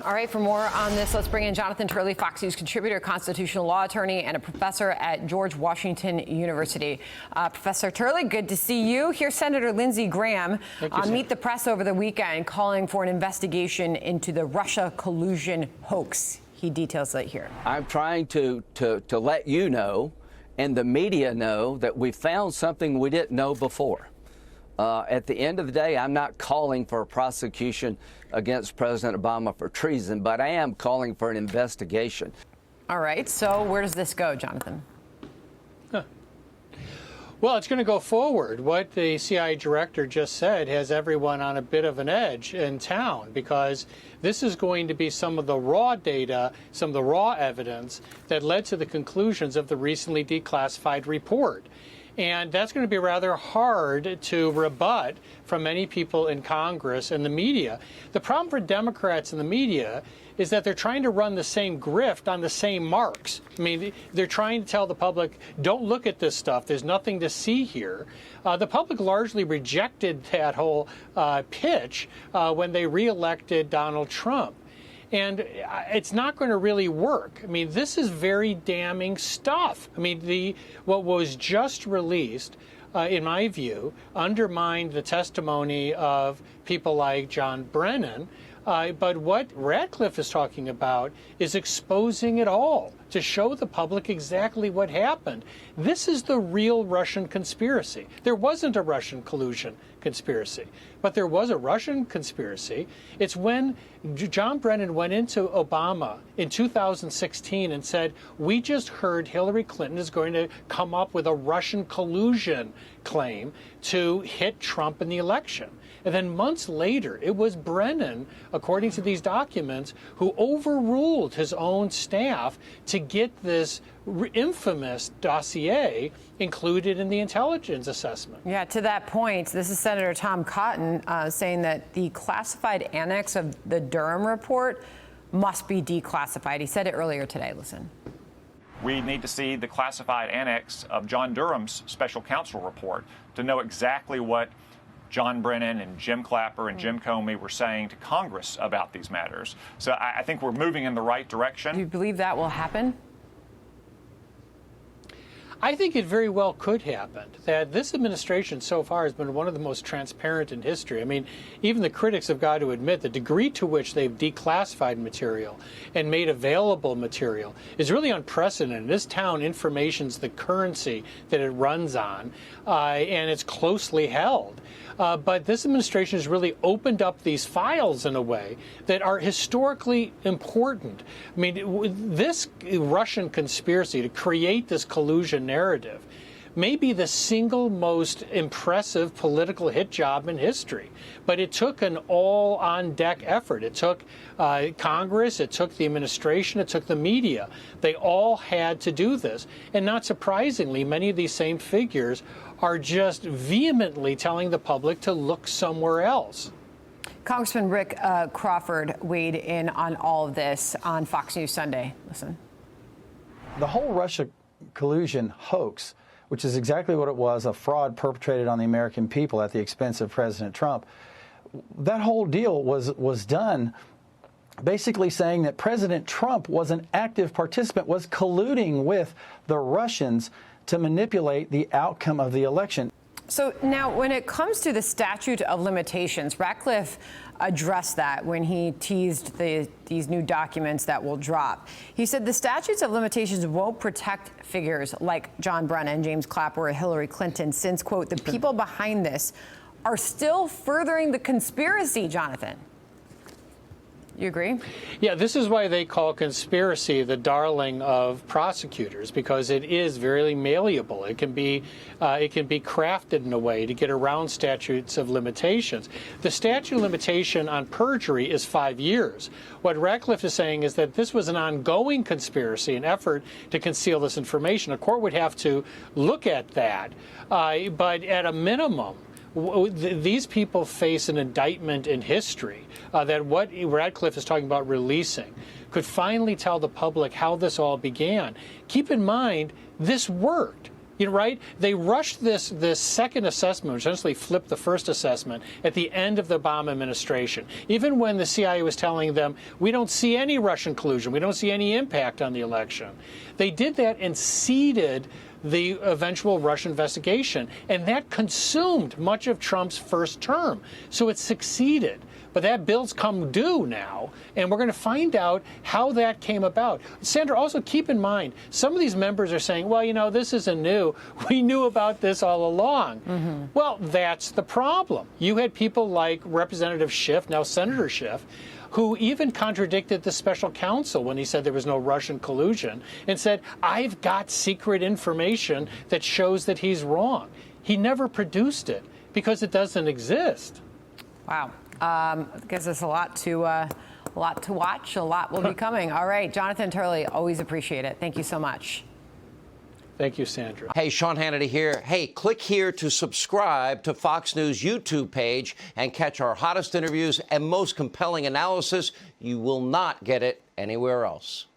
All right, for more on this, let's bring in Jonathan Turley, Fox News contributor, constitutional law attorney, and a professor at George Washington University. Professor Turley, good to see you. Here's Senator Lindsey Graham on Meet the Press over the weekend, calling for an investigation into the Russia collusion hoax. He details that here. I'm trying to let you know and the media know that we found something we didn't know before. At the end of the day, I'm not calling for a prosecution against President Obama for treason, but I am calling for an investigation. All right. So where does this go, Jonathan? Well, it's going to go forward. What the CIA director just said has everyone on a bit of an edge in town, because this is going to be some of the raw data, some of the raw evidence that led to the conclusions of the recently declassified report. And that's going to be rather hard to rebut from many people in Congress and the media. The problem for Democrats and the media is that they're trying to run the same grift on the same marks. I mean, they're trying to tell the public, don't look at this stuff. There's nothing to see here. The public largely rejected that whole pitch when they reelected Donald Trump. And it's not going to really work. I mean, this is very damning stuff. I mean, what was just released, in my view, undermined the testimony of people like John Brennan. But what Radcliffe is talking about is exposing it all to show the public exactly what happened. This is the real Russian conspiracy. There wasn't a Russian collusion conspiracy, but there was a Russian conspiracy. It's when John Brennan went into Obama in 2016 and said, we just heard Hillary Clinton is going to come up with a Russian collusion claim to hit Trump in the election. And then months later, it was Brennan, according to these documents, who overruled his own staff to get this infamous dossier included in the intelligence assessment. Yeah, to that point, this is Senator Tom Cotton saying that the classified annex of the Durham report must be declassified. He said it earlier today. Listen. We need to see the classified annex of John Durham's special counsel report to know exactly what John Brennan and Jim Clapper and Jim Comey were saying to Congress about these matters. So I think we're moving in the right direction. Do you believe that will happen? I think it very well could happen. That this administration so far has been one of the most transparent in history. I mean, even the critics have got to admit the degree to which they've declassified material and made available material is really unprecedented. This town, information's the currency that it runs on, and it's closely held. But this administration has really opened up these files in a way that are historically important. I mean, this Russian conspiracy to create this collusion narrative may be the single most impressive political hit job in history. But it took an all-on-deck effort. It took Congress, it took the administration, it took the media. They all had to do this. And not surprisingly, many of these same figures are just vehemently telling the public to look somewhere else. Congressman Rick Crawford weighed in on all of this on Fox News Sunday. Listen. The whole Russia collusion hoax, which is exactly what it was, a fraud perpetrated on the American people at the expense of President Trump, that whole deal was done basically saying that President Trump was an active participant, was colluding with the Russians to manipulate the outcome of the election. So now when it comes to the statute of limitations, Radcliffe addressed that when he teased these new documents that will drop. He said the statutes of limitations won't protect figures like John Brennan, James Clapper, or Hillary Clinton since, quote, the people behind this are still furthering the conspiracy, Jonathan. You agree? Yeah, this is why they call conspiracy the darling of prosecutors, because it is very malleable. It can be crafted in a way to get around statutes of limitations. The statute of limitation on perjury is 5 years. What Radcliffe is saying is that this was an ongoing conspiracy, an effort to conceal this information. A court would have to look at that, but at a minimum, these people face an indictment in history that what Radcliffe is talking about releasing could finally tell the public how this all began. Keep in mind, this worked. You know, right? They rushed this second assessment, which essentially flipped the first assessment at the end of the Obama administration. Even when the CIA was telling them, we don't see any Russian collusion, we don't see any impact on the election. They did that and seeded the eventual Russia investigation, and that consumed much of Trump's first term. So it succeeded. But that bill's come due now, and we're going to find out how that came about. Sandra, also keep in mind, some of these members are saying, well, you know, this isn't new. We knew about this all along. Well, that's the problem. You had people like Representative Schiff, now Senator Schiff, who even contradicted the special counsel when he said there was no Russian collusion and said, I've got secret information that shows that he's wrong. He never produced it because it doesn't exist. Wow. Gives us a lot to watch. A lot will be coming. All right, Jonathan Turley, always appreciate it. Thank you so much. Thank you, Sandra. Hey, Sean Hannity here. Hey, click here to subscribe to Fox News YouTube page and catch our hottest interviews and most compelling analysis. You will not get it anywhere else.